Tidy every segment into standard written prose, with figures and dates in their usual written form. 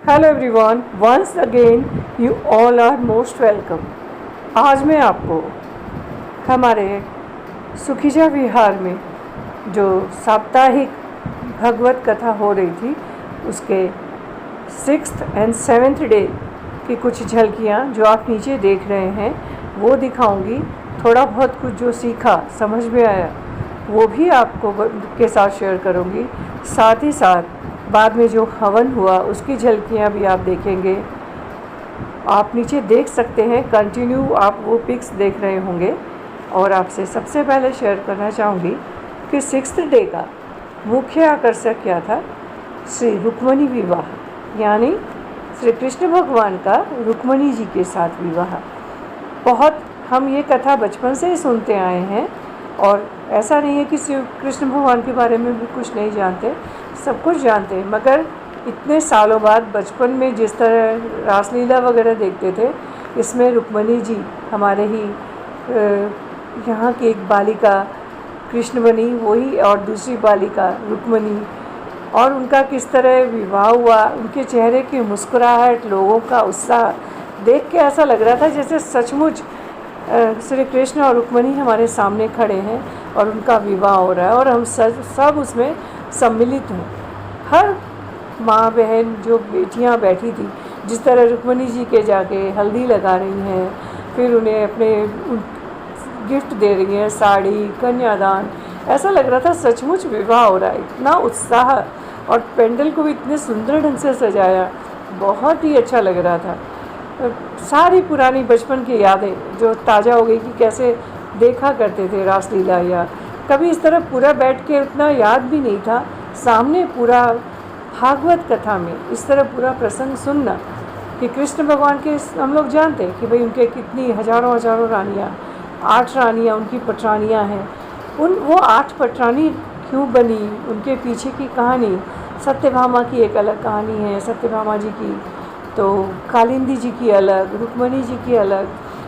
Hello everyone, once again you all are most welcome. आज मैं आपको हमारे सुखीजा विहार में जो साप्ताहिक भगवत कथा हो रही थी उसके 6th and 7th डे की कुछ झलकियाँ जो आप नीचे देख रहे हैं वो दिखाऊंगी। थोड़ा बहुत कुछ जो सीखा समझ में आया वो भी आपको के साथ शेयर करूंगी। साथ ही साथ बाद में जो हवन हुआ उसकी झलकियाँ भी आप देखेंगे। आप नीचे देख सकते हैं, कंटिन्यू आप वो पिक्स देख रहे होंगे। और आपसे सबसे पहले शेयर करना चाहूँगी कि 6th डे का मुख्य आकर्षक क्या था। श्री रुक्मणी विवाह, यानी श्री कृष्ण भगवान का रुक्मणी जी के साथ विवाह। बहुत हम ये कथा बचपन से ही सुनते आए हैं और ऐसा नहीं है कि श्री कृष्ण भगवान के बारे में भी कुछ नहीं जानते, सब कुछ जानते हैं। मगर इतने सालों बाद बचपन में जिस तरह रासलीला वगैरह देखते थे, इसमें रुक्मणी जी हमारे ही यहाँ की एक बालिका कृष्ण बनी, वही, और दूसरी बालिका रुक्मणी, और उनका किस तरह विवाह हुआ, उनके चेहरे की मुस्कुराहट, लोगों का उत्साह देख के ऐसा लग रहा था जैसे सचमुच श्री कृष्ण और रुक्मणी हमारे सामने खड़े हैं और उनका विवाह हो रहा है और हम सब उसमें सम्मिलित हैं। हर माँ बहन जो बेटियाँ बैठी थी, जिस तरह रुक्मणी जी के जाके हल्दी लगा रही हैं, फिर उन्हें अपने गिफ्ट दे रही हैं, साड़ी, कन्यादान, ऐसा लग रहा था सचमुच विवाह हो रहा है। इतना उत्साह, और पेंडल को भी इतने सुंदर ढंग से सजाया, बहुत ही अच्छा लग रहा था। सारी पुरानी बचपन की यादें जो ताज़ा हो गई कि कैसे देखा करते थे रासलीला, या कभी इस तरह पूरा बैठ के उतना याद भी नहीं था। सामने पूरा भागवत कथा में इस तरह पूरा प्रसंग सुनना कि कृष्ण भगवान के, हम लोग जानते हैं कि भाई उनके कितनी हजारों रानियाँ, 8 रानियाँ उनकी पटरानियाँ हैं। वो 8 पटरानी क्यों बनी, उनके पीछे की कहानी, सत्यभामा की एक अलग कहानी है, सत्यभामा जी की, तो कालिंदी जी की अलग, रुक्मणी जी की अलग,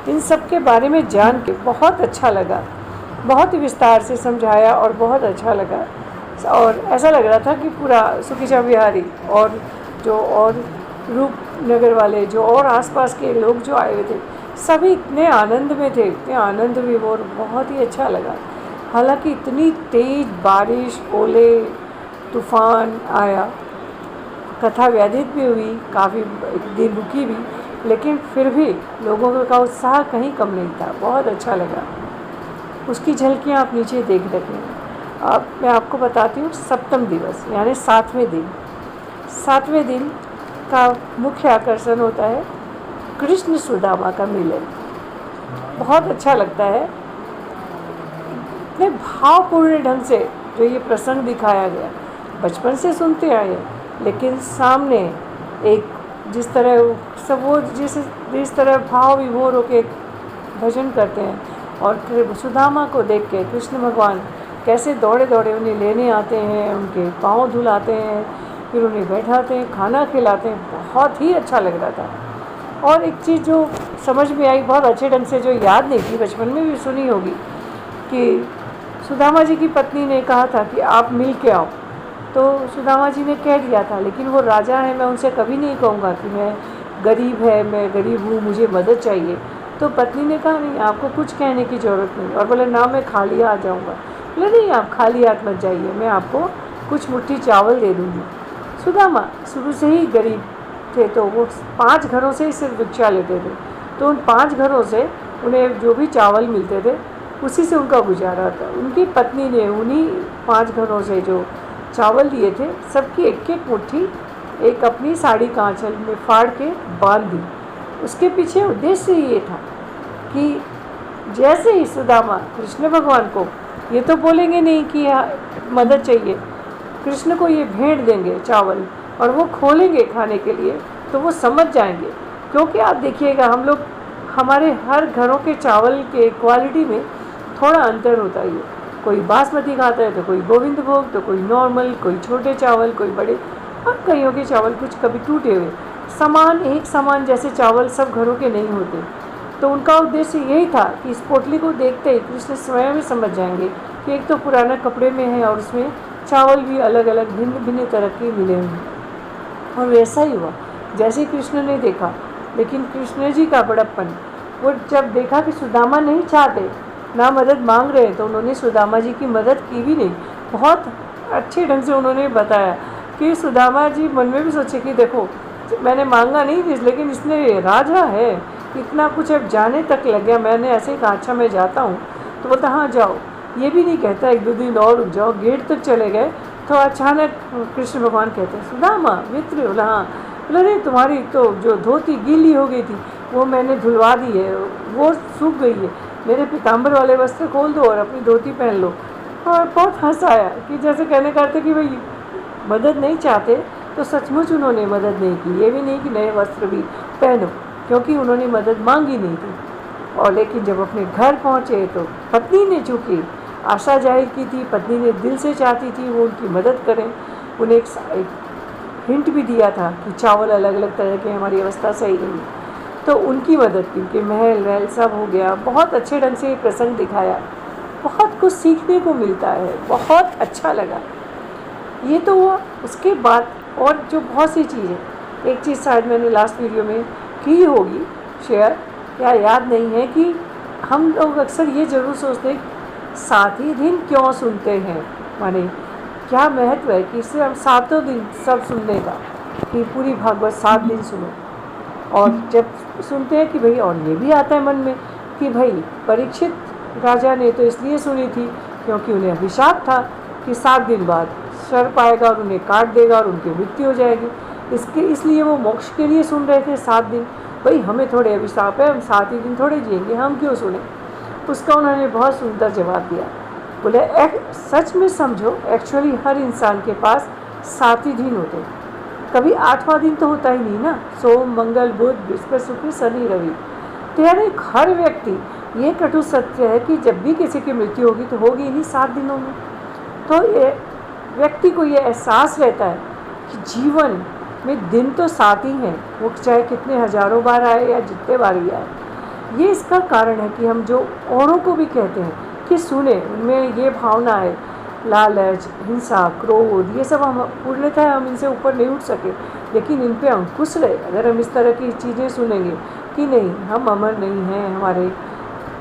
इन सब के बारे में जान के बहुत अच्छा लगा। बहुत ही विस्तार से समझाया और बहुत अच्छा लगा। और ऐसा लग रहा था कि पूरा सुखीजा विहारी और जो और रूपनगर वाले जो और आसपास के लोग जो आए हुए थे, सभी इतने आनंद में थे, इतने आनंद विभोर, बहुत ही अच्छा लगा। हालांकि इतनी तेज़ बारिश, ओले, तूफान आया, कथा व्यतीत भी हुई, काफ़ी दिन रुकी भी, लेकिन फिर भी लोगों का उत्साह कहीं कम नहीं था। बहुत अच्छा लगा। उसकी झलकियाँ आप नीचे देख रहे हैं। अब मैं आपको बताती हूँ 7वें दिवस, यानी 7वें दिन। 7वें दिन का मुख्य आकर्षण होता है कृष्ण सुदामा का मिलन। बहुत अच्छा लगता है, इतने भावपूर्ण ढंग से जो ये प्रसंग दिखाया गया। बचपन से सुनते आए, लेकिन सामने एक जिस तरह सब वो जिस तरह भाव विभोर होकर भजन करते हैं, और सुदामा को देख के कृष्ण भगवान कैसे दौड़े दौड़े उन्हें लेने आते हैं, उनके पाँव धुलाते हैं, फिर उन्हें बैठाते हैं, खाना खिलाते हैं। बहुत ही अच्छा लग रहा था। और एक चीज़ जो समझ में आई बहुत अच्छे ढंग से, जो याद नहीं थी, बचपन में भी सुनी होगी, कि सुदामा जी की पत्नी ने कहा था कि आप मिल के आओ, तो सुदामा जी ने कह दिया था, लेकिन वो राजा है, मैं उनसे कभी नहीं कहूँगा कि मैं गरीब हूँ, मुझे मदद चाहिए। तो पत्नी ने कहा नहीं, आपको कुछ कहने की ज़रूरत नहीं। और बोले ना, मैं खाली आ जाऊँगा। बोले नहीं, आप खाली हाथ मत जाइए, मैं आपको कुछ मुट्ठी चावल दे दूँगी। सुदामा शुरू से ही गरीब थे, तो वो 5 घरों से ही सिर्फ भिक्षा लेते थे, तो उन 5 घरों से उन्हें जो भी चावल मिलते थे उसी से उनका गुजारा था। उनकी पत्नी ने उन्हीं 5 घरों से जो चावल दिए थे, सबकी एक एक मुट्ठी एक अपनी साड़ी का आंचल में फाड़ के बांध दी। उसके पीछे उद्देश्य ये था कि जैसे ही सुदामा कृष्ण भगवान को, ये तो बोलेंगे नहीं कि मदद चाहिए, कृष्ण को ये भेंट देंगे चावल और वो खोलेंगे खाने के लिए, तो वो समझ जाएंगे। क्योंकि आप देखिएगा, हम लोग हमारे हर घरों के चावल के क्वालिटी में थोड़ा अंतर होता ही है। कोई बासमती खाता है, तो कोई गोविंद भोग, तो कोई नॉर्मल, कोई छोटे चावल, कोई बड़े, और कईयों के चावल कुछ कभी टूटे हुए। एक समान जैसे चावल सब घरों के नहीं होते। तो उनका उद्देश्य यही था कि इस पोटली को देखते ही कृष्ण स्वयं ही समझ जाएंगे कि एक तो पुराना कपड़े में है और उसमें चावल भी अलग अलग भिन्न भिन्न तरह के मिले हुए हैं। और वैसा ही हुआ। जैसे कृष्ण ने देखा, लेकिन कृष्ण जी का बड़प्पन, वो जब देखा कि सुदामा नहीं चाहते, ना मदद मांग रहे, तो उन्होंने सुदामा जी की मदद की भी नहीं। बहुत अच्छे ढंग से उन्होंने बताया कि सुदामा जी मन में भी सोचे कि देखो मैंने मांगा नहीं थी, लेकिन इसने राजा है, इतना कुछ अब जाने तक लग गया। मैंने ऐसे ही कहा अच्छा मैं जाता हूँ, तो बोलता हाँ जाओ। ये भी नहीं कहता 1-2 दिन और रुक जाओ, गेट तक चले गए तो अचानक कृष्ण भगवान कहते हैं सुदामा मित्र। बोला हाँ। बोला नहीं, तुम्हारी तो जो धोती गीली हो गई थी वो मैंने धुलवा दी है, वो सूख गई है, मेरे पीताम्बर वाले वस्त्र खोल दो और अपनी धोती पहन लो। और बहुत हंस आया कि जैसे कहने करते कि भाई मदद नहीं चाहते तो सचमुच उन्होंने मदद नहीं की। ये भी नहीं कि नए वस्त्र भी पहनो, क्योंकि उन्होंने मदद मांगी नहीं थी। और लेकिन जब अपने घर पहुँचे तो पत्नी ने चूँकि आशा जाहिर की थी, पत्नी ने दिल से चाहती थी वो उनकी मदद करें, उन्हें एक हिंट भी दिया था कि चावल अलग अलग तरह के, हमारी अवस्था सही नहीं, तो उनकी मदद की कि महल वहल सब हो गया। बहुत अच्छे ढंग से ये प्रसंग दिखाया, बहुत कुछ सीखने को मिलता है, बहुत अच्छा लगा। ये तो हुआ। उसके बाद और जो बहुत सी चीज़ें, एक चीज़ शायद मैंने लास्ट वीडियो में की होगी शेयर, या याद नहीं है, कि हम लोग अक्सर ये ज़रूर सोचते हैं सात ही दिन क्यों सुनते हैं, माने क्या महत्व है कि इससे हम 7 दिन सब सुनने का, कि पूरी भागवत 7 दिन सुनो। और जब सुनते हैं कि भाई, और ये भी आता है मन में कि भाई परीक्षित राजा ने तो इसलिए सुनी थी क्योंकि उन्हें अभिशाप था कि 7 दिन बाद सर्प आएगा और उन्हें काट देगा और उनकी मृत्यु हो जाएगी, इसलिए वो मोक्ष के लिए सुन रहे थे 7 दिन। भाई हमें थोड़े अभिशाप है, हम 7 ही दिन थोड़े जिएंगे, हम क्यों सुने। उसका उन्होंने बहुत सुंदर जवाब दिया। बोले सच में समझो, एक्चुअली हर इंसान के पास 7 ही दिन होते हैं, कभी 8वां दिन तो होता ही नहीं ना। सोम मंगल बुध बृहस्पति शुक्र शनि रवि, तो यानी हर व्यक्ति, ये कटु सत्य है कि जब भी किसी की मृत्यु होगी तो होगी इन्हीं 7 दिनों में। तो ये व्यक्ति को ये एहसास रहता है कि जीवन में दिन तो 7 ही हैं, वो चाहे कितने हजारों बार आए या जितने बार भी आए। ये इसका कारण है कि हम जो औरों को भी कहते हैं कि सुने, उनमें ये भावना है, लालच हिंसा क्रोध, ये सब हम पूर्णतः हम इनसे ऊपर नहीं उठ सके, लेकिन इन पे अंकुश रहे। अगर हम इस तरह की चीज़ें सुनेंगे कि नहीं हम अमर नहीं हैं,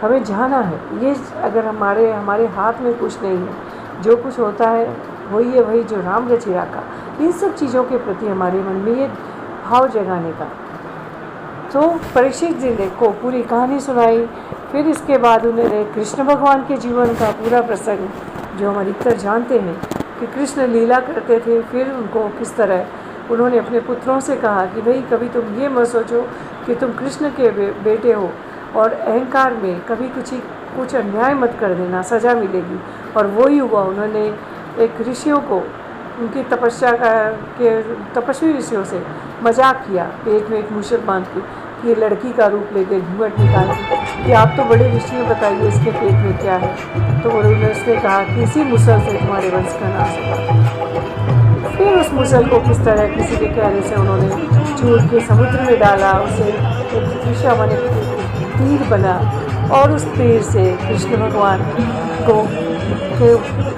हमें जाना है, ये अगर हमारे हाथ में कुछ नहीं है, जो कुछ होता है वही है, वही जो राम रचि राखा, इन सब चीज़ों के प्रति हमारे मन में ये भाव जगाने का। तो परीक्षित जी ने को पूरी कहानी सुनाई। फिर इसके बाद उन्होंने कृष्ण भगवान के जीवन का पूरा प्रसंग, जो हम अधिकतर जानते हैं कि कृष्ण लीला करते थे, फिर उनको किस तरह उन्होंने अपने पुत्रों से कहा कि भाई कभी तुम ये मत सोचो कि तुम कृष्ण के बेटे हो, और अहंकार में कभी कुछ अन्याय मत कर देना, सज़ा मिलेगी। और वही हुआ। उन्होंने एक ऋषियों को, उनकी तपस्या के तपस्वी ऋषियों से मजाक किया, पेट में एक मूषक बांध के, कि ये लड़की का रूप लेके घूंघट निकाल कि आप तो बड़े ऋषि हैं, बताइए इसके पेट में क्या है। तो उन्होंने उसने कहा कि इसी मुसल से तुम्हारे वंश का नाश होगा। फिर उस मुसल को किस तरह किसी के कहने से उन्होंने चूर के समुद्र में डाला, उसे एक दिशा माने तीर बना, और उस तीर से कृष्ण भगवान को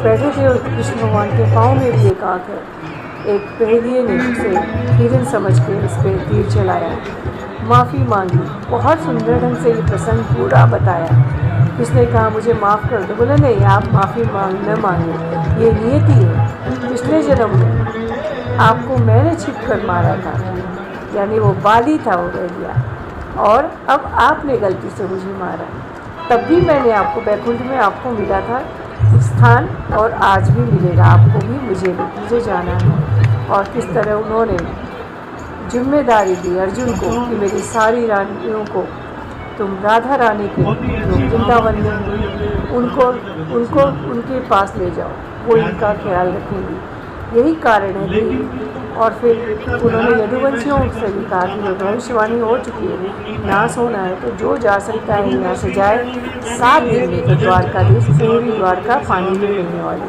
बैठे थे, और कृष्ण भगवान के पाँव में भी एक आँख है। एक पहेलिए ने उसे हिरन समझ के उस पर तीर चलाया, माफ़ी मांगी। बहुत सुंदर ढंग से ये प्रसंग पूरा बताया। उसने कहा मुझे माफ़ कर दो। बोला नहीं, आप माफ़ी न मांगे, ये नियति है। पिछले जन्म में आपको मैंने छिप कर मारा था, यानी वो बाली था, वो रह गया, और अब आपने गलती से मुझे मारा। तब भी मैंने आपको बैकुंठ में आपको मिला था स्थान, और आज भी मिलेगा आपको भी, मुझे जाना है। और किस तरह उन्होंने जिम्मेदारी दी अर्जुन को कि मेरी सारी रानियों को तुम राधा रानी के जो वृंदावन में उनको उनके पास ले जाओ, वो इनका ख्याल रखेंगी। यही कारण है कि और फिर उन्होंने यदुवंशियों से भी कहा कि भविष्यवाणी हो चुकी है, नाश होना है, तो जो जा सकता है यहाँ से जाए। 7 दिन में तो द्वारकाधीश पूरी द्वारका पानी में मिलने वाली।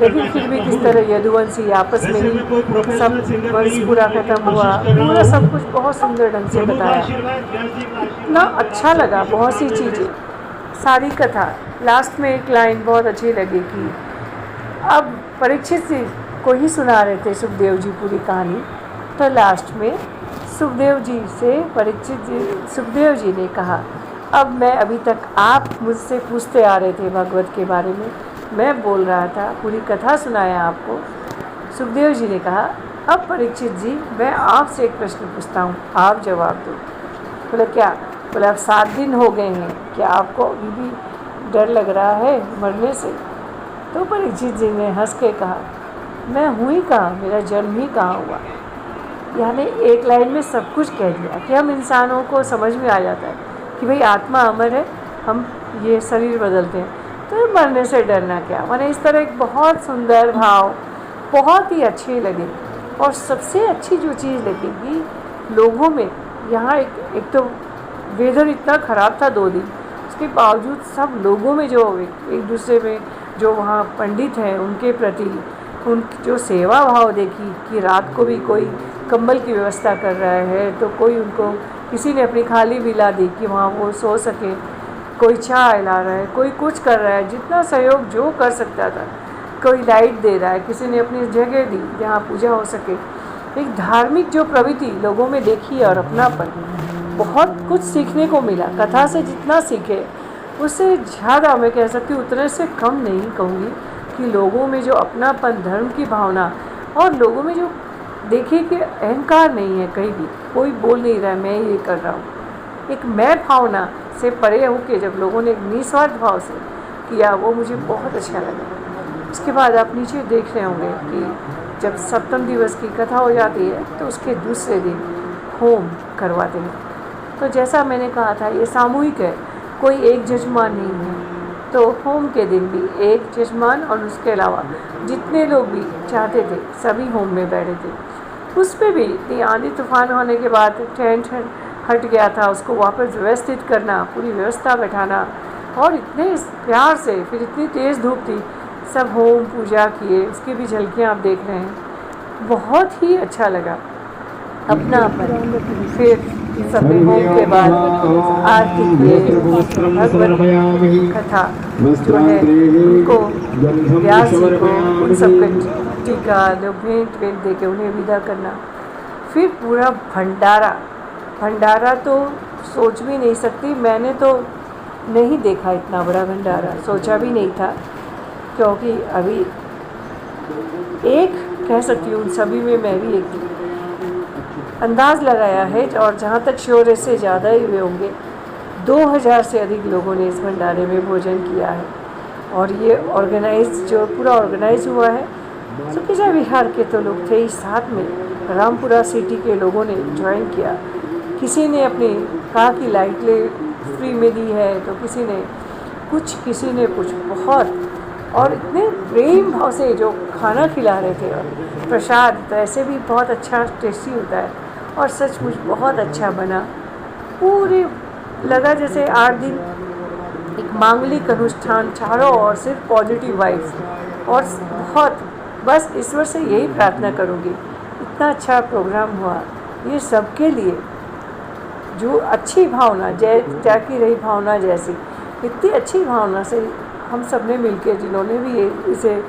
लेकिन फिर भी किस तरह यदुवंशी आपस में ही सब वंश पूरा खत्म हुआ, पूरा सब कुछ बहुत सुंदर ढंग से बताया। इतना अच्छा लगा, बहुत सी चीज़ें, सारी कथा। लास्ट में एक लाइन बहुत अच्छी लगी कि अब परीक्षित को ही सुना रहे थे सुखदेव जी पूरी कहानी, तो लास्ट में सुखदेव जी से सुखदेव जी ने कहा, अब मैं अभी तक आप मुझसे पूछते आ रहे थे भगवत के बारे में, मैं बोल रहा था, पूरी कथा सुनाया आपको। सुखदेव जी ने कहा, अब परीक्षित जी मैं आपसे एक प्रश्न पूछता हूँ, आप जवाब दो। बोले क्या? बोले अब 7 दिन हो गए हैं, क्या आपको अभी भी डर लग रहा है मरने से? तो परीक्षित जी ने हंस के कहा, मैं हूँ ही कहाँ, मेरा जन्म ही कहाँ हुआ। यानी एक लाइन में सब कुछ कह दिया कि हम इंसानों को समझ में आ जाता है कि भाई आत्मा अमर है, हम ये शरीर बदलते हैं, तो मरने से डरना क्या। मैंने इस तरह एक बहुत सुंदर भाव बहुत ही अच्छे लगे। और सबसे अच्छी जो चीज़ लगेगी लोगों में, यहाँ एक तो वेदर इतना ख़राब था 2 दिन, उसके बावजूद सब लोगों में जो एक दूसरे में जो वहाँ पंडित हैं उनके प्रति उन जो सेवा भाव देखी कि रात को भी कोई कंबल की व्यवस्था कर रहा है, तो कोई उनको किसी ने अपनी खाली भी ला दी कि वहाँ वो सो सके, कोई चाय ला रहा है, कोई कुछ कर रहा है, जितना सहयोग जो कर सकता था, कोई लाइट दे रहा है, किसी ने अपनी जगह दी जहाँ पूजा हो सके। एक धार्मिक जो प्रवृत्ति लोगों में देखी और अपनापन, बहुत कुछ सीखने को मिला। कथा से जितना सीखे उससे ज़्यादा मैं कह सकती हूँ, उतने से कम नहीं कहूँगी कि लोगों में जो अपनापन, धर्म की भावना, और लोगों में जो देखिए कि अहंकार नहीं है, कहीं भी कोई बोल नहीं रहा है मैं ये कर रहा हूँ, एक मैं भावना से परे होकर जब लोगों ने एक निस्वार्थ भाव से किया, वो मुझे बहुत अच्छा लगा। उसके बाद आप नीचे देख रहे होंगे कि जब सप्तम दिवस की कथा हो जाती है तो उसके दूसरे दिन होम करवाते हैं। तो जैसा मैंने कहा था ये सामूहिक है, कोई एक जजमान नहीं है, तो होम के दिन भी एक जजमान और उसके अलावा जितने लोग भी चाहते थे सभी होम में बैठे थे। उस पर भी इतनी आंधी तूफान होने के बाद टेंट हट गया था, उसको वापस व्यवस्थित करना, पूरी व्यवस्था बैठाना, और इतने प्यार से, फिर इतनी तेज़ धूप थी, सब होम पूजा किए, उसकी भी झलकियाँ आप देख रहे हैं। बहुत ही अच्छा लगा अपना अपन। फिर सबने होम के बाद आरती किए, भगवत कथा जो है उनको व्यास जी को उन सबका टीका जो भेंट दे के उन्हें विदा करना। फिर पूरा भंडारा तो सोच भी नहीं सकती, मैंने तो नहीं देखा इतना बड़ा भंडारा, सोचा भी नहीं था, क्योंकि अभी एक कह सकती हूँ उन सभी में मैं भी एक थी। अंदाज़ लगाया है, और जहाँ तक श्योर से ज़्यादा ही हुए होंगे, 2000 से अधिक लोगों ने इस भंडारे में भोजन किया है। और ये जो पूरा ऑर्गेनाइज हुआ है, सुखीजा विहार के तो लोग थे ही, साथ में रामपुरा सिटी के लोगों ने ज्वाइन किया। किसी ने अपनी कहा कि लाइट फ्री में दी है, तो किसी ने कुछ बहुत, और इतने प्रेम भाव से जो खाना खिला रहे थे, और प्रसाद तो ऐसे भी बहुत अच्छा टेस्टी होता है, और सचमुच बहुत अच्छा बना। पूरे लगा जैसे 8 दिन एक मांगलिक अनुष्ठान, चारों ओर सिर्फ पॉजिटिव वाइब्स, और बहुत बस ईश्वर से यही प्रार्थना करूँगी, इतना अच्छा प्रोग्राम हुआ ये सबके लिए, जो अच्छी भावना जाकी रही भावना जैसी, इतनी अच्छी भावना से हम सब ने मिलकर, जिन्होंने भी ये इसे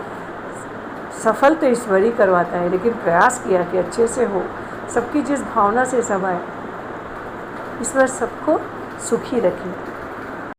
सफल तो ईश्वर ही करवाता है, लेकिन प्रयास किया कि अच्छे से हो, सबकी जिस भावना से सब आए, ईश्वर सबको सुखी रखे।